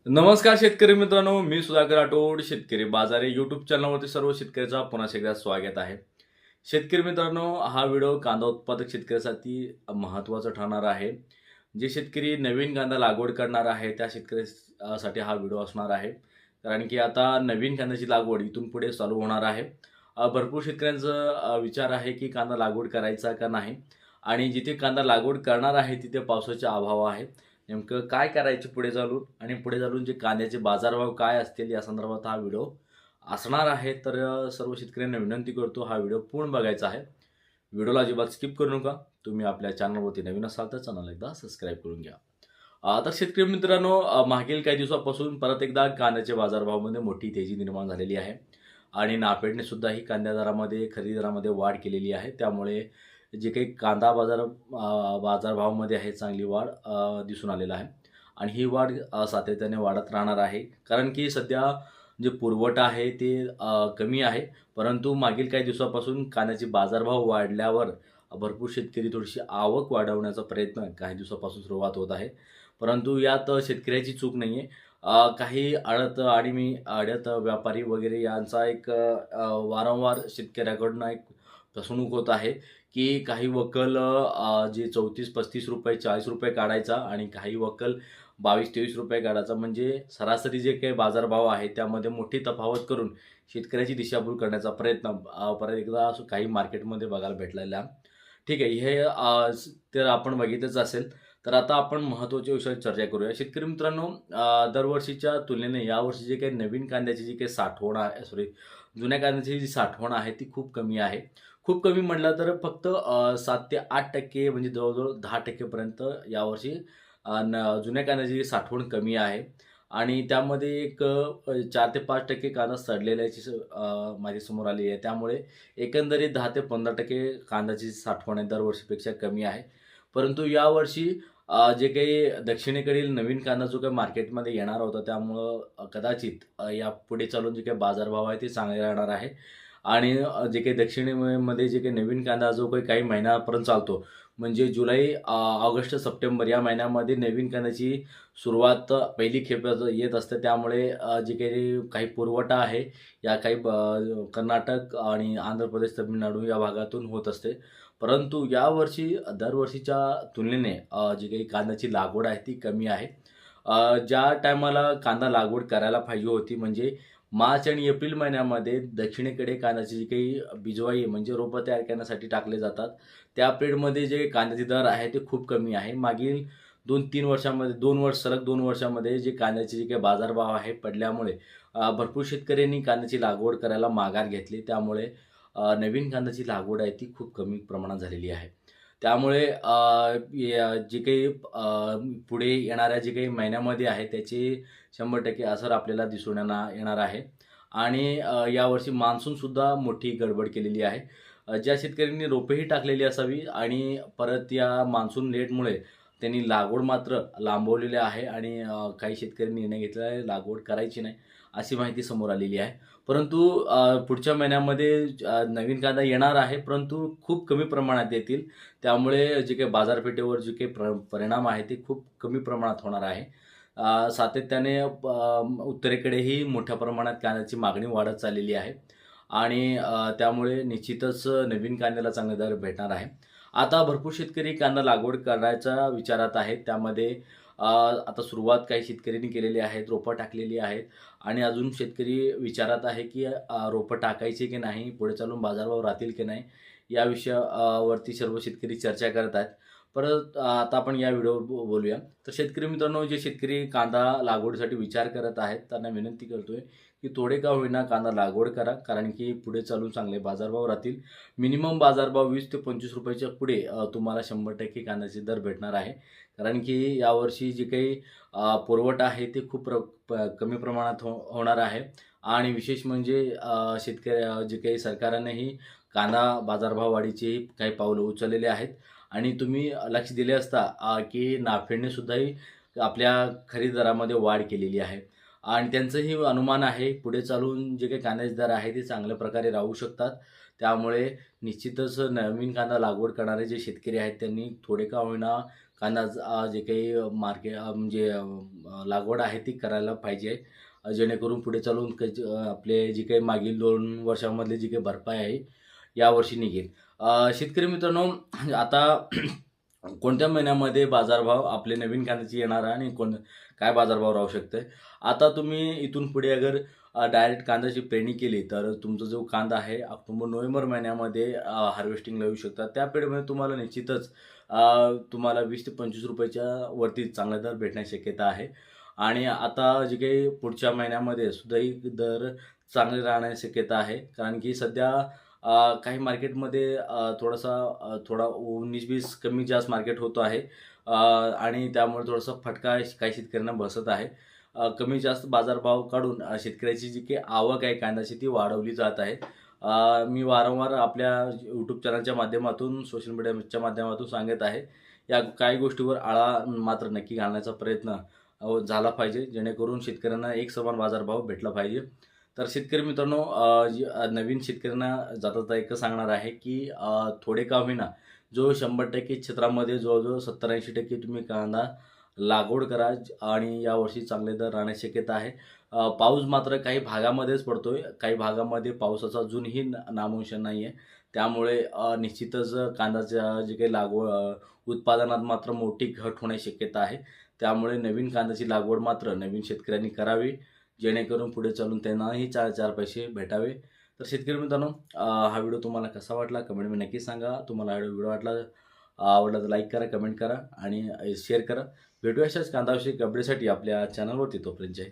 नमस्कार शेतकरी मित्रांनो, मी सुधाकर राठोड. शेतकरी बाजार या यूट्यूब चॅनलवरती सर्व शेतकऱ्याचा पुन्हा एकदा स्वागत आहे. शेतकरी मित्रांनो, हा व्हिडिओ कांदा उत्पादक शेतकऱ्यासाठी महत्त्वाचा ठरणार आहे. जे शेतकरी नवीन कांदा लागवड करणार आहे त्या शेतकऱ्यासाठी हा व्हिडिओ असणार आहे. कारण की आता नवीन कांद्याची लागवड इथून पुढे चालू होणार आहे. भरपूर शेतकऱ्यांचा विचार आहे की कांदा लागवड करायचा का नाही, आणि जिथे कांदा लागवड करणार आहे तिथे पावसाचा अभाव आहे. नेमकं काय करायचे पुढे चालून, आणि पुढे चालून जे कांद्याचे बाजारभाव काय असतील या संदर्भात हा व्हिडिओ असणार आहे. तर सर्व शेतकऱ्यांना विनंती करतो, हा व्हिडिओ पूर्ण बघायचा आहे. व्हिडिओला अजिबात स्किप करू नका. तुम्ही आपल्या चॅनलवरती नवीन असाल तर चॅनल एकदा सबस्क्राईब करून घ्या. तर शेतकरी मित्रांनो, मागील काही दिवसापासून परत एकदा कांद्याच्या बाजारभावामध्ये मोठी तेजी निर्माण झालेली आहे आणि नाफेडने सुद्धा ही कांद्या दरामध्ये खरेदी दरामध्ये वाढ केलेली आहे. त्यामुळे जे काही कांदा बाजारभावामध्ये आहे चांगली वाढ दिसून आलेला आहे आणि ही वाढ सातत्याने वाढत राहणार आहे. कारण की सध्या जे पुरवठा आहे ते कमी आहे. परंतु मागील काही दिवसापासून कांद्याचे बाजारभाव वाढल्यावर भरपूर शेतकरी थोडीशी आवक वाढवण्याचा प्रयत्न काही दिवसापासून सुरुवात होत आहे. परंतु यात शेतकऱ्याची चूक नाही आहे. काही आडत व्यापारी वगैरे यांचा एक वारंवार शेतकऱ्याकडून एक फसवणूक होत आहे, की काही वक्कल जे ₹34-35 ₹40 काढायचा आणि काही वक्कल ₹22-23 काढायचा. म्हणजे सरासरी जे काही बाजारभाव आहे त्यामध्ये मोठी तफावत करून शेतकऱ्याची दिशाभूल करण्याचा प्रयत्न परत एकदा असं काही मार्केटमध्ये बघायला भेटलेला आहे. ठीक आहे, हे तर आपण बघितलंच असेल. तर आता आपण महत्त्वाच्या विषयावर चर्चा करूया. शेतकरी मित्रांनो, दरवर्षीच्या तुलनेने यावर्षी जे काही नवीन कांद्याची जी काही साठवण आहे, जुन्या कांद्याची जी साठवण आहे ती खूप कमी आहे. खूप कमी म्हटलं तर फक्त 7 ते 8% म्हणजे जवळ-जवळ 10% पर्यंत यावर्षी जुन्या कांद्याची साठवण कमी आहे आणि त्यामध्ये एक 4 ते 5% कांदा सडलेल्याची माझ्यासमोर आली आहे. त्यामुळे एकंदरीत 10 ते 15% कांद्याची साठवण आहे दरवर्षीपेक्षा कमी आहे. परंतु यावर्षी जे काही दक्षिणेकडील नवीन कांदा जो काही मार्केटमध्ये येणार होता त्यामुळं कदाचित यापुढे चालून जे काही बाजारभाव आहे ते चांगले राहणार आहे. आणि जे काही दक्षिणेमध्ये जे काही नवीन कांदा जो काही महिन्यापर्यंत चालतो, म्हणजे जुलै, ऑगस्ट, सप्टेंबर या महिन्यामध्ये नवीन कांद्याची सुरुवात पहिली खेप येत असते. त्यामुळे जे काही पुरवठा आहे या काही कर्नाटक आणि आंध्र प्रदेश, तामिळनाडू या भागातून होत असते. परंतु यावर्षी दरवर्षीच्या तुलनेने जी काही कांद्याची लागवड आहे ती कमी आहे. ज्या टायमाला कांदा लागवड करायला पाहिजे होती, म्हणजे मार्च आणि एप्रिल महिन्यामध्ये दक्षिणेकडे कांद्याची जी काही बिजवाई म्हणजे रोपं तयार करण्यासाठी टाकले जातात, त्या पिरियडमध्ये जे कांद्याचे दर आहे ते खूप कमी आहे. मागील 2-3 वर्षांमध्ये 2 वर्षामध्ये जे कांद्याचे जे काही बाजारभाव आहे पडल्यामुळे भरपूर शेतकऱ्यांनी कांद्याची लागवड करायला माघार घेतली. त्यामुळे नवीन कांद्याची लागवड आहे ती खूप कमी प्रमाणात झालेली आहे. त्यामुळे जे काही पुढे येणाऱ्या जे काही महिन्यामध्ये आहे त्याचे 100% असर आपल्याला दिसून येणार आहे. आणि यावर्षी मान्सूनसुद्धा मोठी गडबड केलेली आहे. ज्या शेतकऱ्यांनी रोपेही टाकलेली असावी आणि परत या मान्सून लेटमुळे त्यांनी लागवड मात्र लांबवलेली आहे आणि काही शेतकऱ्यांनी निर्णय घेतलेला आहे लागवड करायची नाही, अशी माहिती समोर आलेली आहे. परंतु पुढच्या महिन्यामध्ये नवीन कांदा येणार आहे, परंतु खूप कमी प्रमाणात येतील. त्यामुळे जे काही बाजारपेठेवर जे काही परिणाम आहे ते खूप कमी प्रमाणात होणार आहे. सातत्याने उत्तरेकडेही मोठ्या प्रमाणात कांद्याची मागणी वाढत चाललेली आहे आणि त्यामुळे निश्चितच नवीन कांद्याला चांगले दर भेटणार आहे. आता भरपूर शेतकरी कांदा लागवड करायच्या विचारात आहेत. त्यामध्ये आता सुरुवात काही शेतकऱ्यांनी केलेली आहेत, रोपं टाकलेली आहेत आणि अजून शेतकरी विचारात आहे की रोपं टाकायची की नाही, पुढे चालून बाजारभाव राहतील की नाही, या वरती सर्व शेतकरी चर्चा करत आहेत. परत आता आपण या व्हिडिओवर बोलूया. तर शेतकरी मित्रांनो, जे शेतकरी कांदा लागवडीसाठी विचार करत आहेत त्यांना विनंती करतोय की थोडे का होईना कांदा लागवड करा. कारण की पुढे चालून चांगले बाजारभाव राहतील. मिनिमम बाजारभाव ₹20 ते ₹25च्या पुढे तुम्हाला 100% कांद्याचे दर भेटणार आहे. कारण की यावर्षी जे काही पुरवठा आहे ते खूप कमी प्रमाणात होणार आहे आणि विशेष म्हणजे जे काही सरकारनेही कांदा बाजारभाव वाढीचे काही पावलं उचललेले आहेत आणि तुम्ही लक्ष दिले असता की नाफेडने सुद्धाही आपल्या खरेदी दरामध्ये वाढ केलेली आहे आणि त्यांचंही अनुमान आहे पुढे चालून जे काही कांद्याचे दर आहे ते चांगल्या प्रकारे राहू शकतात. त्यामुळे निश्चितच नवीन कांदा लागवड करणारे जे शेतकरी आहेत त्यांनी थोडे का होईना कांदा जे काही म्हणजे लागवड आहे ती करायला पाहिजे. जेणेकरून पुढे चालून आपले जे काही मागील 2 वर्षांमधली जी काही भरपाई आहे, यावर्षी निघेल. शेतकरी मित्रांनो, आता कोणत्या महिन्यामध्ये बाजारभाव आपले नवीन कांद्याचे येणार आहे आणि काय बाजारभाव राहू शकते. आता तुम्ही इथून पुढे अगर डायरेक्ट कांद्याची पेरणी केली तर तुमचा जो कांदा आहे ऑक्टोबर-नोव्हेंबर महिन्यामध्ये हार्वेस्टिंगला येऊ शकतात. त्या पिरियडमध्ये तुम्हाला निश्चितच तुम्हाला 20 ते 25 रुपयाच्या वरती चांगला दर भेटण्याची शक्यता आहे. आणि आता जे काही पुढच्या महिन्यामध्ये सुद्धाही दर चांगले राहण्याची शक्यता आहे. कारण की सध्या काही मार्केटमध्ये थोडा 19-20 कमी जास्त मार्केट होतो आहे. आणि त्यामुळे थोडासा फटका काही शेतकऱ्यांना बसत आहे. कमी जास्त बाजारभाव काढून शेतकऱ्याची जी काही आवक आहे कांद्याची ती वाढवली जात आहे. मी वारंवार आपल्या यूट्यूब चॅनलच्या माध्यमातून, सोशल मीडियाच्या माध्यमातून सांगत आहे. या काही गोष्टीवर आळा मात्र नक्की घालण्याचा प्रयत्न झाला पाहिजे, जेणेकरून शेतकऱ्यांना एक समान बाजारभाव भेटला पाहिजे. तर शेतकरी मित्रांनो, नवीन शेतकऱ्यांना जाता एकच सांगणार आहे की थोडे का होईना जो 100% क्षेत्रामध्ये जवळजवळ 70-80% तुम्ही कांदा लागवड करा आणि यावर्षी चांगले दर राहण्याची शक्यता आहे. पाऊस मात्र काही भागामध्येच पडतोय. काही भागामध्ये पावसाचा अजूनही नामोनिशाण नाही आहे. त्यामुळे निश्चितच कांद्याच्या जे काही उत्पादनात मात्र मोठी घट होण्याची शक्यता आहे. त्यामुळे नवीन कांद्याची लागवड मात्र नवीन शेतकऱ्यांनी करावी, जेणेकरून पुढे चालून त्यांनाही 4 पैसे भेटावे. तर शेतकरी मित्रांनो, हा व्हिडिओ तुम्हाला कसा वाटला कमेंटमध्ये नक्की सांगा. तुम्हाला हा व्हिडिओ आवडला तर लाईक करा, कमेंट करा आणि शेअर करा. भेटूया अशाच कांदाविषयक अपडेटसाठी आपल्या चॅनलवरती. तोपर्यंत जय